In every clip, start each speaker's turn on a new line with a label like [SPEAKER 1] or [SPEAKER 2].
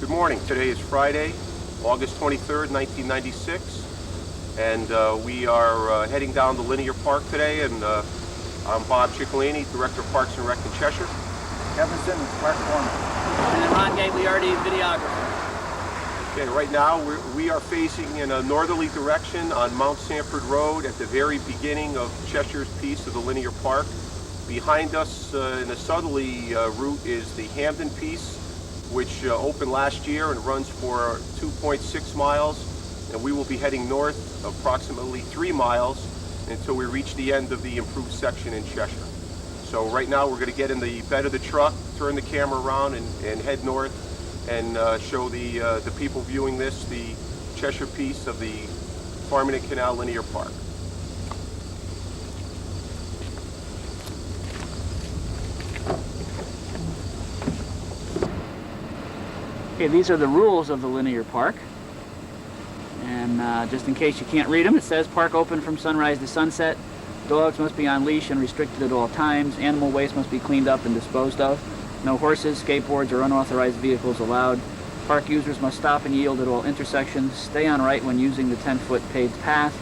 [SPEAKER 1] Good morning. Today is Friday, August 23rd, 1996, and we are heading down to Linear Park today, and I'm Bob Ciccolini, Director of Parks and Rec in Cheshire.
[SPEAKER 2] Kevin Simmons, Park Foreman.
[SPEAKER 3] And then Ron Gagliardi, videographer.
[SPEAKER 1] Okay, right now we are facing in a northerly direction on Mount Sanford Road at the very beginning of Cheshire's piece of the Linear Park. Behind us in a southerly route is the Hamden piece, which opened last year and runs for 2.6 miles, and we will be heading north approximately 3 miles until we reach the end of the improved section in Cheshire. So right now we're going to get in the bed of the truck, turn the camera around, and head north and show the people viewing this the Cheshire piece of the Farmington Canal Linear Park.
[SPEAKER 3] Okay, these are the rules of the Linear Park. And just in case you can't read them, it says park open from sunrise to sunset. Dogs must be on leash and restricted at all times. Animal waste must be cleaned up and disposed of. No horses, skateboards, or unauthorized vehicles allowed. Park users must stop and yield at all intersections. Stay on right when using the 10-foot paved path.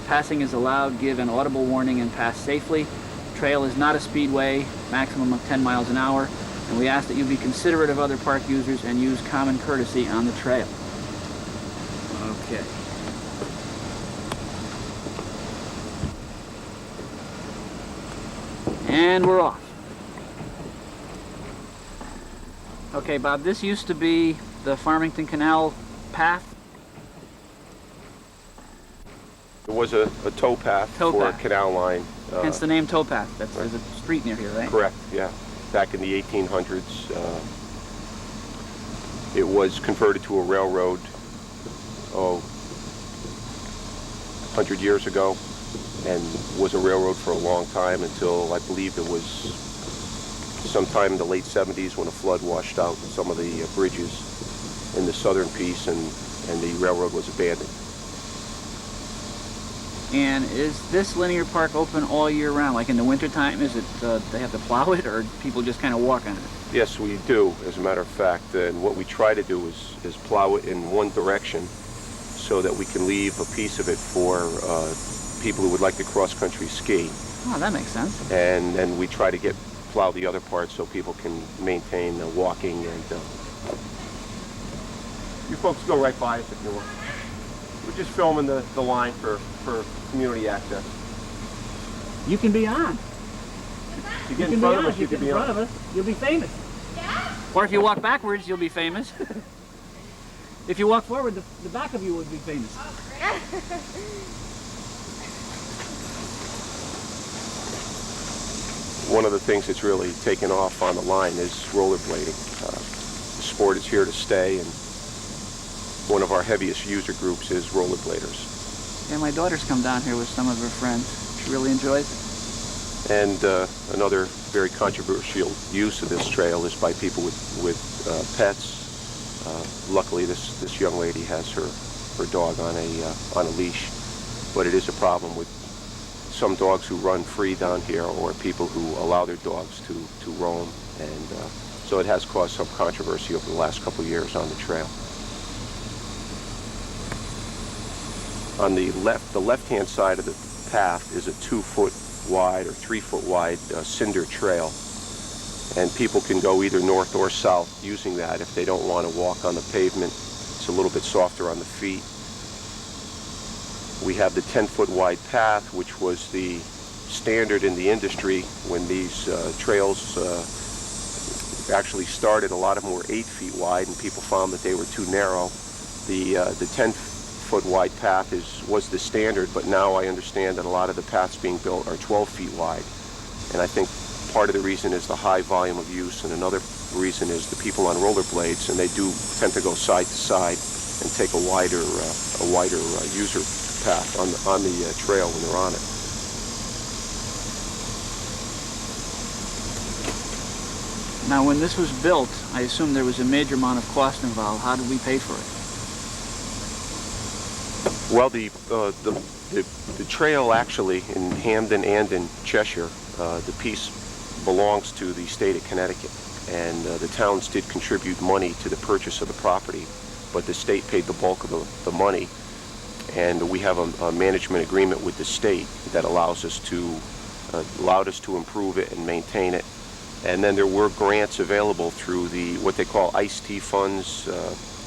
[SPEAKER 3] Passing is allowed. Give an audible warning and pass safely. Trail is not a speedway, maximum of 10 miles an hour. And we ask that you be considerate of other park users and use common courtesy on the trail. Okay. And we're off. Okay, Bob, this used to be the Farmington Canal path.
[SPEAKER 1] There was a towpath for a canal line.
[SPEAKER 3] Hence the name towpath. There's a street near here, right?
[SPEAKER 1] Correct, yeah. Back in the 1800s, it was converted to a railroad, 100 years ago, and was a railroad for a long time until I believe it was sometime in the late 70s when a flood washed out some of the bridges in the southern piece, and the railroad was abandoned.
[SPEAKER 3] And is this linear park open all year round? Like in the wintertime, is it they have to plow it, or people just kind of walk on it?
[SPEAKER 1] Yes, we do, as a matter of fact. And what we try to do is plow it in one direction so that we can leave a piece of it for people who would like to cross-country ski.
[SPEAKER 3] Oh, that makes sense.
[SPEAKER 1] And then we try to plow the other parts so people can maintain walking. And you folks go right by us if you want. We're just filming the line for community access.
[SPEAKER 3] You can be on.
[SPEAKER 1] You get in front of us, you
[SPEAKER 3] can
[SPEAKER 1] be
[SPEAKER 3] in front
[SPEAKER 1] on.
[SPEAKER 3] of us, you'll be famous.
[SPEAKER 4] Yeah?
[SPEAKER 3] Or if you walk backwards, you'll be famous. If you walk forward, the back of you would be famous.
[SPEAKER 4] Oh, great.
[SPEAKER 1] One of the things that's really taken off on the line is rollerblading. The sport is here to stay, and one of our heaviest user groups is rollerbladers.
[SPEAKER 3] Yeah, my daughter's come down here with some of her friends. She really enjoys it.
[SPEAKER 1] And another very controversial use of this trail is by people with pets. Luckily, this young lady has her dog on a leash, but it is a problem with some dogs who run free down here, or people who allow their dogs to roam, and so it has caused some controversy over the last couple of years on the trail. On the left-hand side of the path is a 2-foot wide or 3-foot wide cinder trail, and people can go either north or south using that if they don't want to walk on the pavement. It's a little bit softer on the feet. We have the 10-foot wide path, which was the standard in the industry when these trails actually started. A lot of them were 8 feet wide, and people found that they were too narrow. The 10-foot wide path was the standard, but now I understand that a lot of the paths being built are 12 feet wide. And I think part of the reason is the high volume of use, and another reason is the people on rollerblades, and they do tend to go side to side and take a wider user path on the trail when they're on it.
[SPEAKER 3] Now, when this was built, I assume there was a major amount of cost involved. How did we pay for it?
[SPEAKER 1] Well, the trail actually in Hamden and in Cheshire, the piece belongs to the state of Connecticut. and the towns did contribute money to the purchase of the property, but the state paid the bulk of the money, and we have a management agreement with the state that allowed us to improve it and maintain it. And then there were grants available through the what they call ICE-T funds,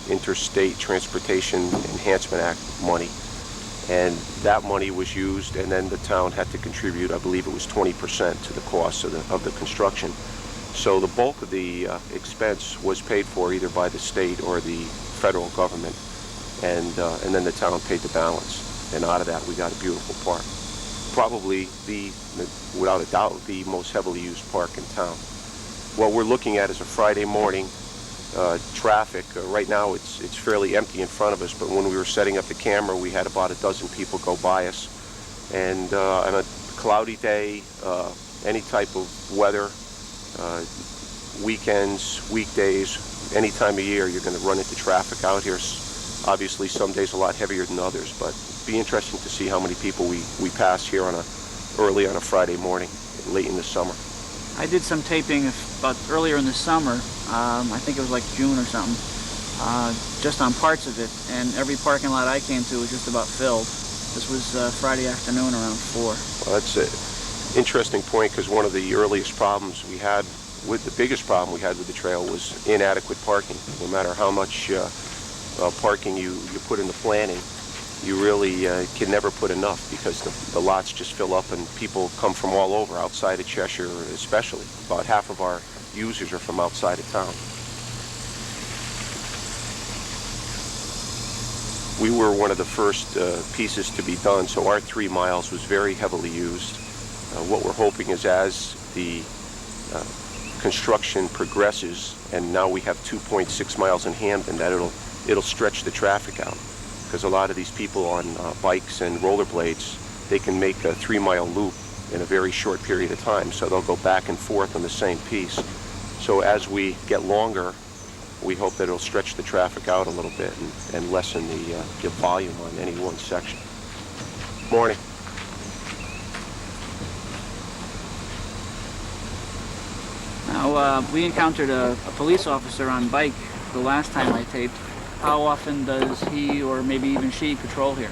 [SPEAKER 1] Interstate Transportation Enhancement Act money, and that money was used, and then the town had to contribute, I believe it was 20% to the cost of the construction. So the bulk of the expense was paid for either by the state or the federal government, and then the town paid the balance, and out of that we got a beautiful park. Probably without a doubt, the most heavily used park in town. What we're looking at is a Friday morning traffic. Right now it's fairly empty in front of us, but when we were setting up the camera, we had about a dozen people go by us. And on a cloudy day, any type of weather, weekends, weekdays, any time of year, you're going to run into traffic out here. Obviously, some days a lot heavier than others, but it'd be interesting to see how many people we pass here early on a Friday morning, late in the summer.
[SPEAKER 3] I did some taping about earlier in the summer, I think it was like June or something, just on parts of it, and every parking lot I came to was just about filled. This was Friday afternoon around 4.
[SPEAKER 1] Well, that's an interesting point, because one of the earliest problems we had, the biggest problem we had with the trail was inadequate parking. No matter how much parking you put in the planning, you really can never put enough, because the lots just fill up and people come from all over, outside of Cheshire especially. About half of our users are from outside of town. We were one of the first pieces to be done, so our 3 miles was very heavily used. What we're hoping is, as the construction progresses, and now we have 2.6 miles in Hamden, that it'll stretch the traffic out. Because a lot of these people on bikes and rollerblades, they can make a 3-mile loop in a very short period of time, so they'll go back and forth on the same piece. So as we get longer, we hope that it'll stretch the traffic out a little bit and lessen the volume on any one section. Morning.
[SPEAKER 3] Now, we encountered a police officer on bike the last time I taped. How often does he, or maybe even she, patrol here?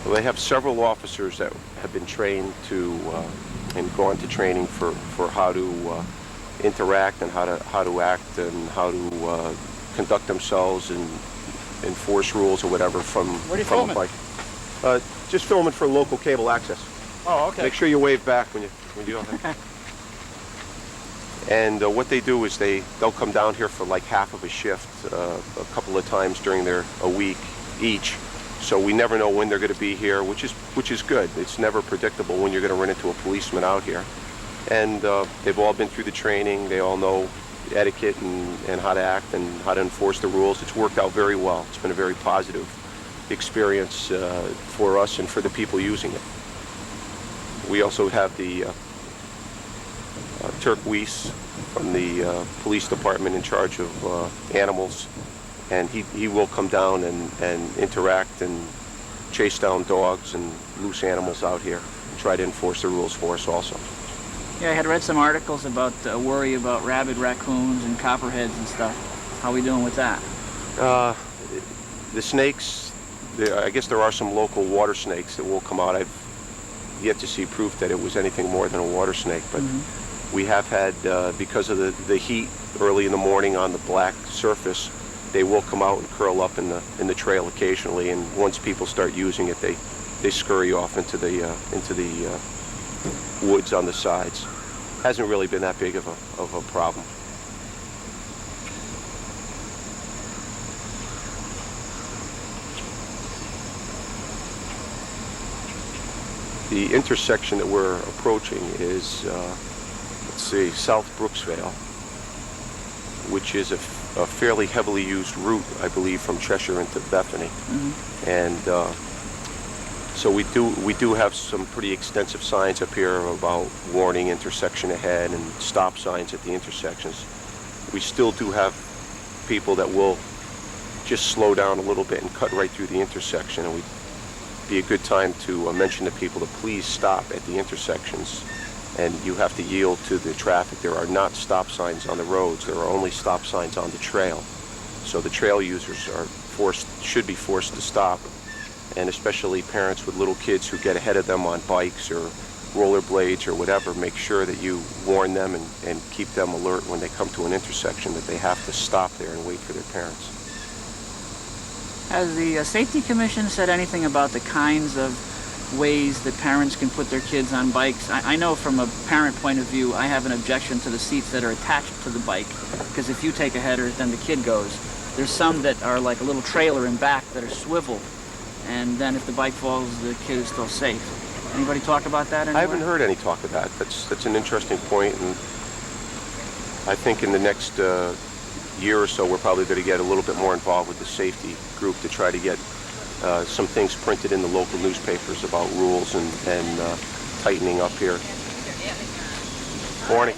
[SPEAKER 1] Well, they have several officers that have been trained and gone to training for how to interact and how to act and how to conduct themselves and enforce rules or whatever from a bike. Just filming for local cable access.
[SPEAKER 2] Oh, okay.
[SPEAKER 1] Make sure you wave back when you do that. And what they do is they'll come down here for like half of a shift a couple of times during a week each. So we never know when they're going to be here, which is good. It's never predictable when you're going to run into a policeman out here. And they've all been through the training. They all know etiquette and how to act and how to enforce the rules. It's worked out very well. It's been a very positive experience for us and for the people using it. We also have the Turk Weiss from the police department in charge of animals, and he will come down and interact and chase down dogs and loose animals out here and try to enforce the rules for us also.
[SPEAKER 3] Yeah, I had read some articles about worry about rabid raccoons and copperheads and stuff. How are we doing with that?
[SPEAKER 1] The snakes, I guess there are some local water snakes that will come out. I've yet to see proof that it was anything more than a water snake, but we have had, because of the heat early in the morning on the black surface, they will come out and curl up in the trail occasionally, and once people start using it, they scurry off into the woods on the sides. Hasn't really been that big of a problem. The intersection that we're approaching is, let's see, South Brooksvale, which is a fairly heavily used route, I believe, from Cheshire into Bethany. And so we do have some pretty extensive signs up here about warning, intersection ahead, and stop signs at the intersections. We still do have people that will just slow down a little bit and cut right through the intersection, and be a good time to mention to people to please stop at the intersections and you have to yield to the traffic. There are not stop signs on the roads. There are only stop signs on the trail. So the trail users should be forced to stop, and especially parents with little kids who get ahead of them on bikes or rollerblades or whatever, make sure that you warn them and keep them alert when they come to an intersection that they have to stop there and wait for their parents.
[SPEAKER 3] Has the Safety Commission said anything about the kinds of ways that parents can put their kids on bikes? I know from a parent point of view, I have an objection to the seats that are attached to the bike, because if you take a header, then the kid goes. There's some that are like a little trailer in back that are swivel, and then if the bike falls, the kid is still safe. Anybody talk about that anywhere?
[SPEAKER 1] I haven't heard any talk of that. That's an interesting point, and I think in the next year or so we're probably going to get a little bit more involved with the safety group to try to get some things printed in the local newspapers about rules and tightening up here. Morning.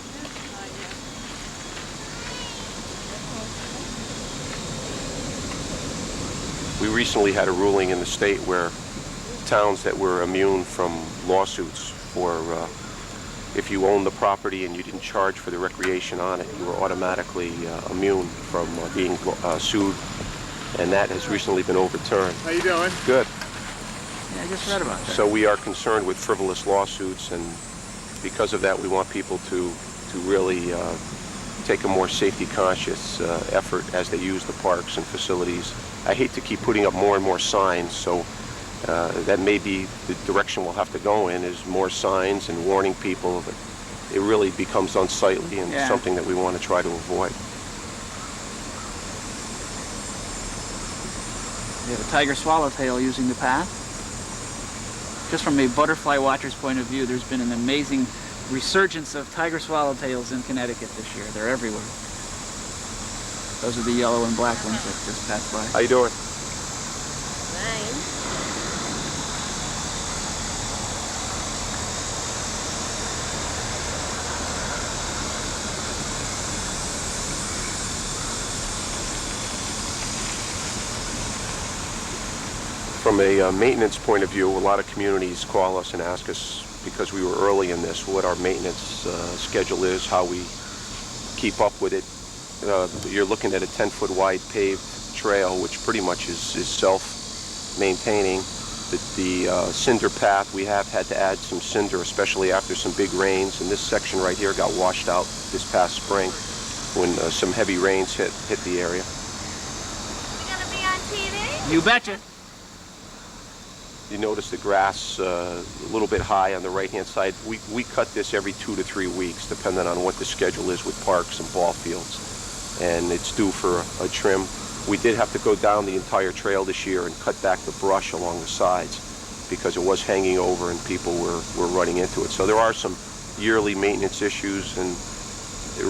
[SPEAKER 1] We recently had a ruling in the state where towns that were immune from lawsuits for if you own the property and you didn't charge for the recreation on it, you were automatically immune from being sued, and that has recently been overturned.
[SPEAKER 2] How you doing?
[SPEAKER 1] Good.
[SPEAKER 3] Yeah, I just read about that.
[SPEAKER 1] So we are concerned with frivolous lawsuits, and because of that we want people to really take a more safety conscious effort as they use the parks and facilities. I hate to keep putting up more and more signs, so that may be the direction we'll have to go in, is more signs and warning people. But it really becomes unsightly and something that we want to try to avoid.
[SPEAKER 3] We have a tiger swallowtail using the path. Just from a butterfly watcher's point of view, there's been an amazing resurgence of tiger swallowtails in Connecticut this year. They're everywhere. Those are the yellow and black ones that just passed by.
[SPEAKER 1] How you doing?
[SPEAKER 4] Fine.
[SPEAKER 1] From a maintenance point of view, a lot of communities call us and ask us, because we were early in this, what our maintenance schedule is, how we keep up with it. You're looking at a 10-foot wide paved trail, which pretty much is self-maintaining. The cinder path, we have had to add some cinder, especially after some big rains, and this section right here got washed out this past spring when some heavy rains hit the area.
[SPEAKER 4] You gonna be on TV?
[SPEAKER 3] You betcha.
[SPEAKER 1] You notice the grass a little bit high on the right-hand side. We cut this every 2 to 3 weeks, depending on what the schedule is with parks and ball fields. And it's due for a trim. We did have to go down the entire trail this year and cut back the brush along the sides because it was hanging over and people were running into it. So there are some yearly maintenance issues, and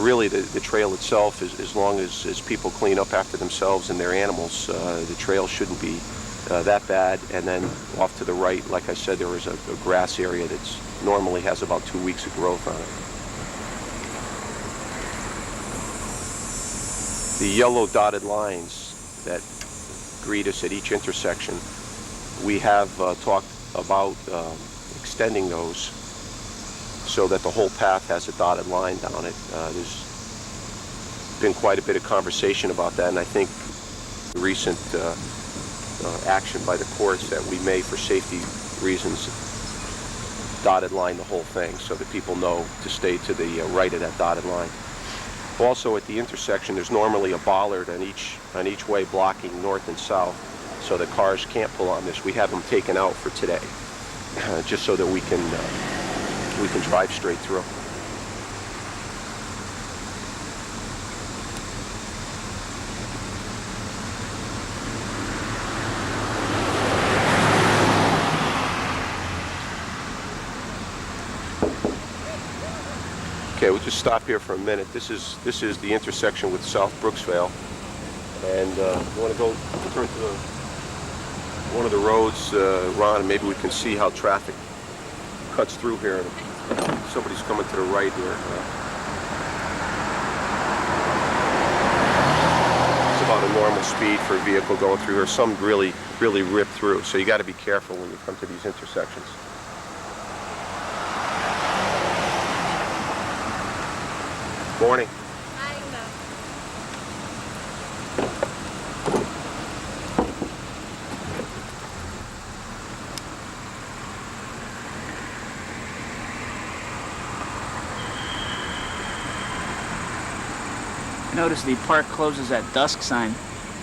[SPEAKER 1] really the trail itself, as long as people clean up after themselves and their animals, the trail shouldn't be that bad. And then off to the right, like I said, there is a grass area that's normally has about 2 weeks of growth on it. The yellow dotted lines that greet us at each intersection, we have talked about extending those so that the whole path has a dotted line down it. There's been quite a bit of conversation about that, and I think the recent action by the courts that we may, for safety reasons, dotted line the whole thing so that people know to stay to the right of that dotted line. Also at the intersection, there's normally a bollard on each way blocking north and south, so that cars can't pull on this. We have them taken out for today, just so that we can drive straight through. Okay, we'll just stop here for a minute. This is the intersection with South Brooksvale, and you want to go turn to one of the roads, Ron, and maybe we can see how traffic cuts through here. Somebody's coming to the right here. It's about a normal speed for a vehicle going through here. Some really rip through, so you got to be careful when you come to these intersections. Morning.
[SPEAKER 4] Hi.
[SPEAKER 3] Notice the park closes at dusk sign.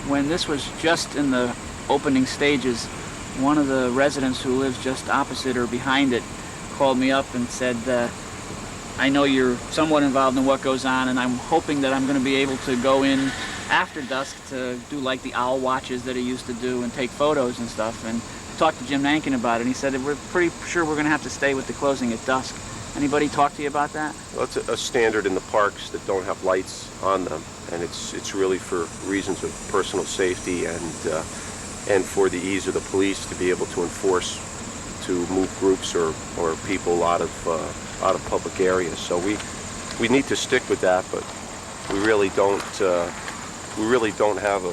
[SPEAKER 3] When this was just in the opening stages, one of the residents who lives just opposite or behind it called me up and said, I know you're somewhat involved in what goes on, and I'm hoping that I'm going to be able to go in after dusk to do like the owl watches that he used to do and take photos and stuff. And talked to Jim Nankin about it, and he said that we're pretty sure we're going to have to stay with the closing at dusk. Anybody talk to you about that?
[SPEAKER 1] Well, it's a standard in the parks that don't have lights on them, and it's really for reasons of personal safety and for the ease of the police to be able to enforce, to move groups or people out of public areas. So we need to stick with that, but we really don't have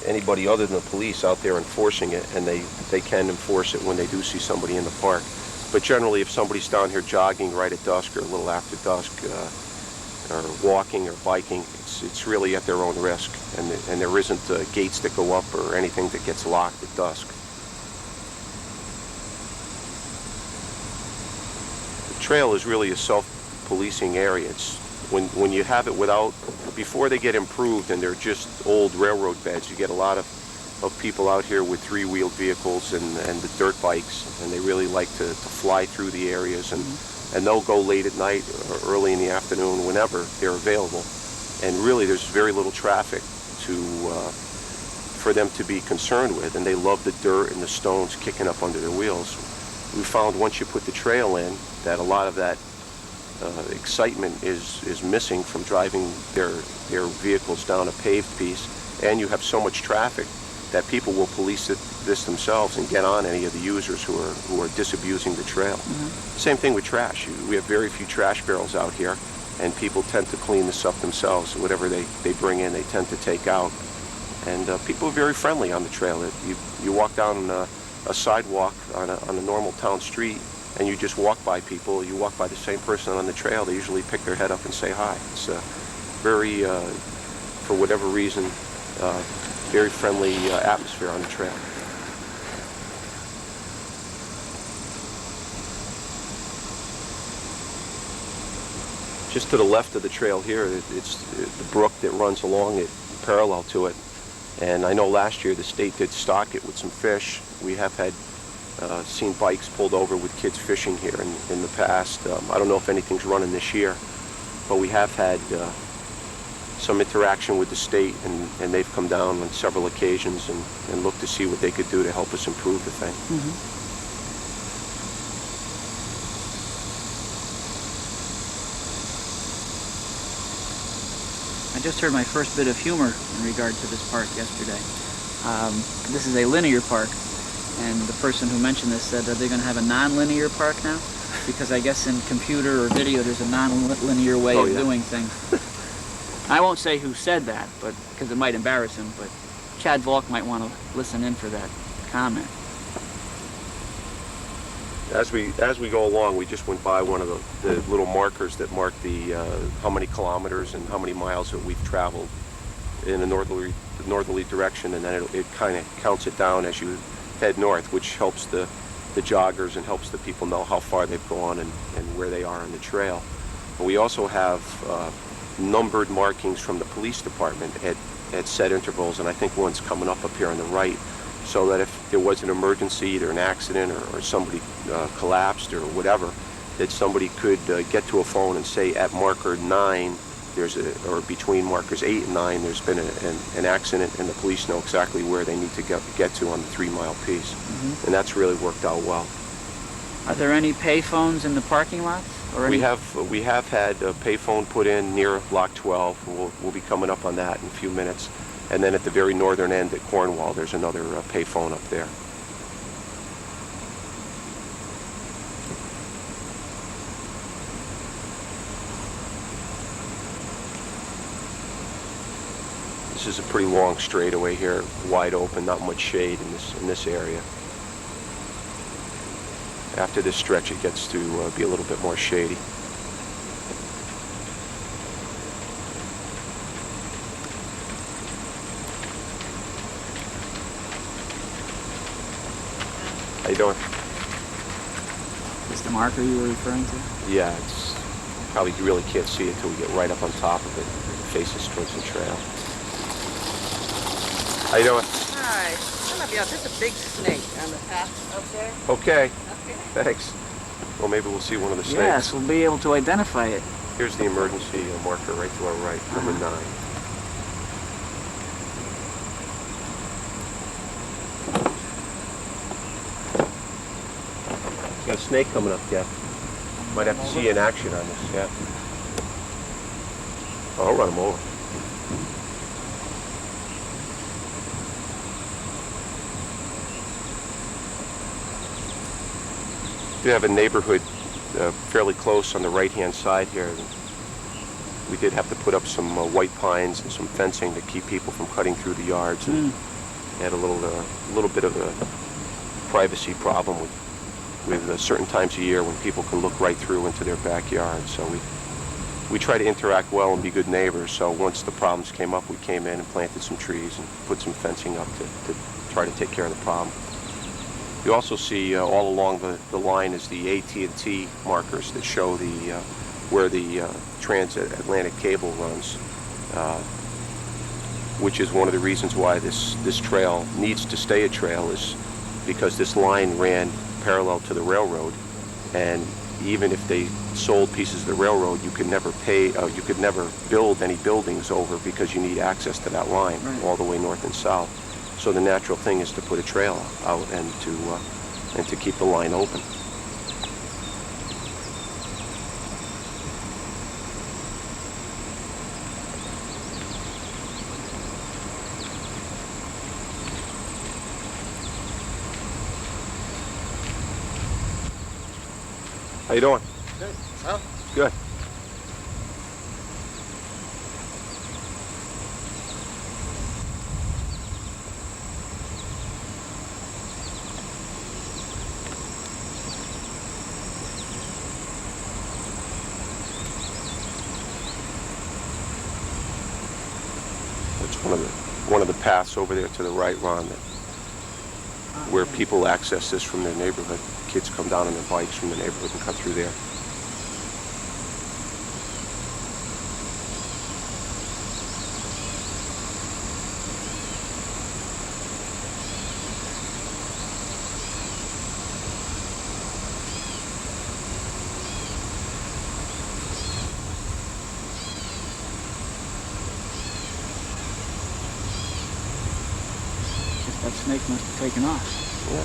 [SPEAKER 1] anybody other than the police out there enforcing it, and they can enforce it when they do see somebody in the park. But generally, if somebody's down here jogging right at dusk or a little after dusk, or walking or biking, it's really at their own risk, and there isn't gates that go up or anything that gets locked at dusk. The trail is really a self-policing area. It's when you have it before they get improved and they're just old railroad beds, you get a lot of people out here with three-wheeled vehicles and the dirt bikes, and they really like to fly through the areas, and they'll go late at night or early in the afternoon whenever they're available. And really there's very little traffic for them to be concerned with, and they love the dirt and the stones kicking up under their wheels. We found once you put the trail in that a lot of that excitement is missing from driving their vehicles down a paved piece, and you have so much traffic that people will police this themselves and get on any of the users who are disabusing the trail. Same thing with trash. We have very few trash barrels out here, and people tend to clean this up themselves. Whatever they bring in, they tend to take out. And people are very friendly on the trail. You walk down a sidewalk on a normal town street, and you just walk by people. You walk by the same person on the trail, they usually pick their head up and say hi. It's very, for whatever reason, very friendly atmosphere on the trail. Just to the left of the trail here, it's the brook that runs along it, parallel to it. And I know last year the state did stock it with some fish. We have had seen bikes pulled over with kids fishing here in the past. I don't know if anything's running this year, but we have had some interaction with the state, and they've come down on several occasions and looked to see what they could do to help us improve the thing.
[SPEAKER 3] I just heard my first bit of humor in regard to this park yesterday. This is a linear park, and the person who mentioned this said, are they going to have a non-linear park now? Because I guess in computer or video there's a non-linear way of doing things. I won't say who said that, but because it might embarrass him, but Chad Volk might want to listen in for that comment.
[SPEAKER 1] As we go along, we just went by one of the little markers that mark the how many kilometers and how many miles that we've traveled in a northerly direction, and then it kind of counts it down as you head north, which helps the joggers and helps the people know how far they've gone and where they are on the trail. But we also have numbered markings from the police department at set intervals, and I think one's coming up here on the right, so that if there was an emergency, either an accident or somebody collapsed or whatever, that somebody could get to a phone and say at marker 9 or between markers 8 and 9 there's been an accident, and the police know exactly where they need to get to on the 3-mile piece. And that's really worked out well.
[SPEAKER 3] Are there any pay phones in the parking lots? Or
[SPEAKER 1] we have had a payphone put in near Block 12. We'll be coming up on that in a few minutes. And then at the very northern end at Cornwall, there's another payphone up there. This is a pretty long straightaway here, wide open, not much shade in this area. After this stretch, it gets to be a little bit more shady. How you doing?
[SPEAKER 3] Is the marker you were referring to?
[SPEAKER 1] Yeah, it's probably you really can't see it till we get right up on top of it. It faces towards the trail. How you doing?
[SPEAKER 5] Hi. Come up here. There's a big snake on the path up there.
[SPEAKER 1] Okay,
[SPEAKER 5] Okay.
[SPEAKER 1] thanks. Well, maybe we'll see one of the snakes.
[SPEAKER 3] Yes, we'll be able to identify it.
[SPEAKER 1] Here's the emergency marker right to our right, number 9. Got a snake coming up, Jeff. Might have to see you in action on this, yeah. Oh, I'll run him over. We have a neighborhood fairly close on the right-hand side here. We did have to put up some white pines and some fencing to keep people from cutting through the yards. And had a little bit of a privacy problem with certain times of year when people can look right through into their backyard. So we try to interact well and be good neighbors. So once the problems came up, we came in and planted some trees and put some fencing up to try to take care of the problem. You also see all along the line is the AT&T markers that show where the transatlantic cable runs, which is one of the reasons why this trail needs to stay a trail, is because this line ran parallel to the railroad, and even if they sold pieces of the railroad, you could never build any buildings over, because you need access to that line all the way north and south. So the natural thing is to put a trail out and to keep the line open. How you doing?
[SPEAKER 2] Good. Well,
[SPEAKER 1] Good. It's one of the paths over there to the right, Ron, where people access this from their neighborhood. Kids come down on their bikes from the neighborhood and cut through there.
[SPEAKER 3] That snake must have taken off.
[SPEAKER 1] Yeah.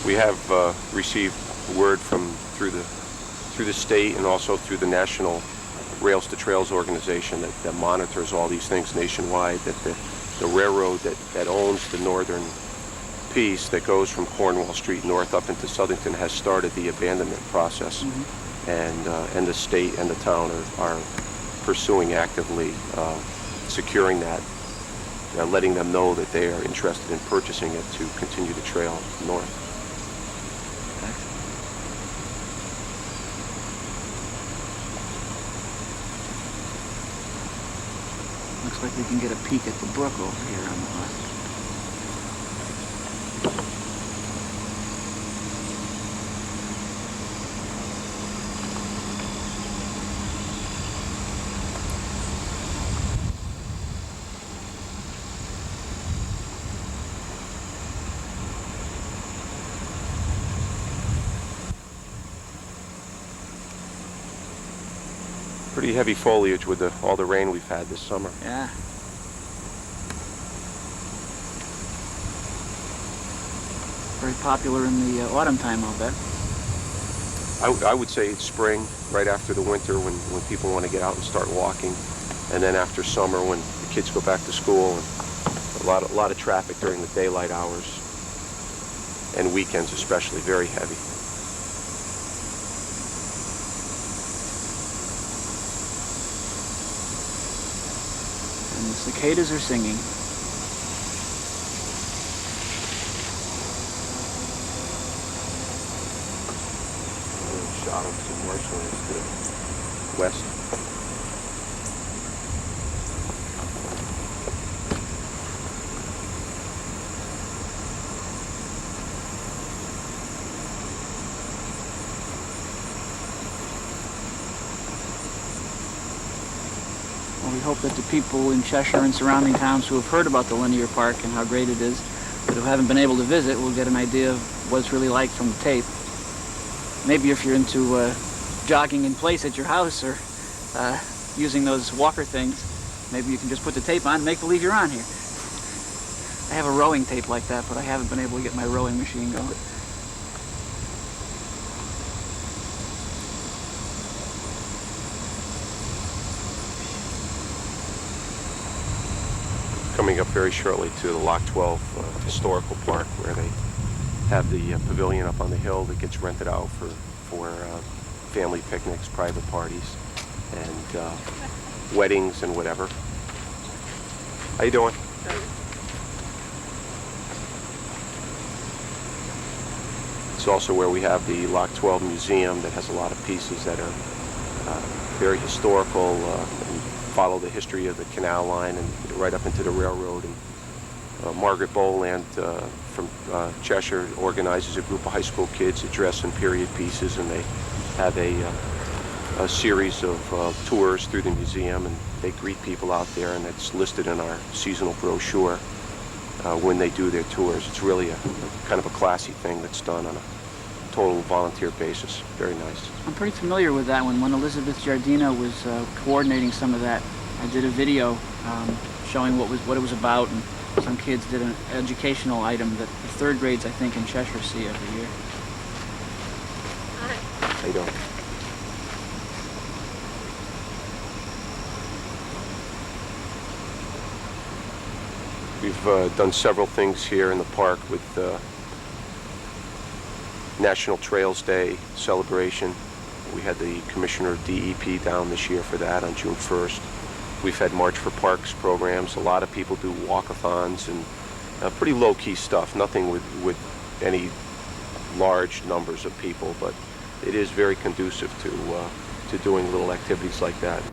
[SPEAKER 1] We have received word through the state and also through the National Rails to Trails organization that monitors all these things nationwide, that the railroad that owns the northern piece that goes from Cornwall Street north up into Southington has started the abandonment process. And the state and the town are pursuing actively securing that, letting them know that they are interested in purchasing it to continue the trail north.
[SPEAKER 3] Looks like we can get a peek at the brook over here on the left.
[SPEAKER 1] Pretty heavy foliage with all the rain we've had this summer.
[SPEAKER 3] Yeah. Very popular in the autumn time, I'll bet.
[SPEAKER 1] I would say it's spring, right after the winter, when people want to get out and start walking, and then after summer when the kids go back to school, and a lot of traffic during the daylight hours, and weekends especially, very heavy.
[SPEAKER 3] And the cicadas are singing.
[SPEAKER 1] Shot of some marshlands to the west.
[SPEAKER 3] hope that the people in Cheshire and surrounding towns who have heard about the linear park and how great it is, but who haven't been able to visit, will get an idea of what it's really like from the tape. Maybe if you're into jogging in place at your house or using those walker things, maybe you can just put the tape on and make believe you're on here. I have a rowing tape like that, but I haven't been able to get my rowing machine going.
[SPEAKER 1] Coming up very shortly to the Loch 12 Historical Park, where they have the pavilion up on the hill that gets rented out for family picnics, private parties, and weddings and whatever. How you doing? It's also where we have the Loch 12 Museum that has a lot of pieces that are very historical and follow the history of the canal line and right up into the railroad. And Margaret Boland from Cheshire organizes a group of high school kids that dress in period pieces, and they have a series of tours through the museum, and they greet people out there, and it's listed in our seasonal brochure when they do their tours. It's really a kind of a classy thing that's done on a total volunteer basis. Very nice.
[SPEAKER 3] I'm pretty familiar with that one. When Elizabeth Giardina was coordinating some of that, I did a video showing what it was about, and some kids did an educational item that the third grades, I think, in Cheshire see every year.
[SPEAKER 1] How you doing? We've done several things here in the park with National Trails Day celebration. We had the Commissioner of DEP down this year for that on June 1st. We've had March for Parks programs. A lot of people do walkathons and pretty low-key stuff, nothing with any large numbers of people, but it is very conducive to doing little activities like that.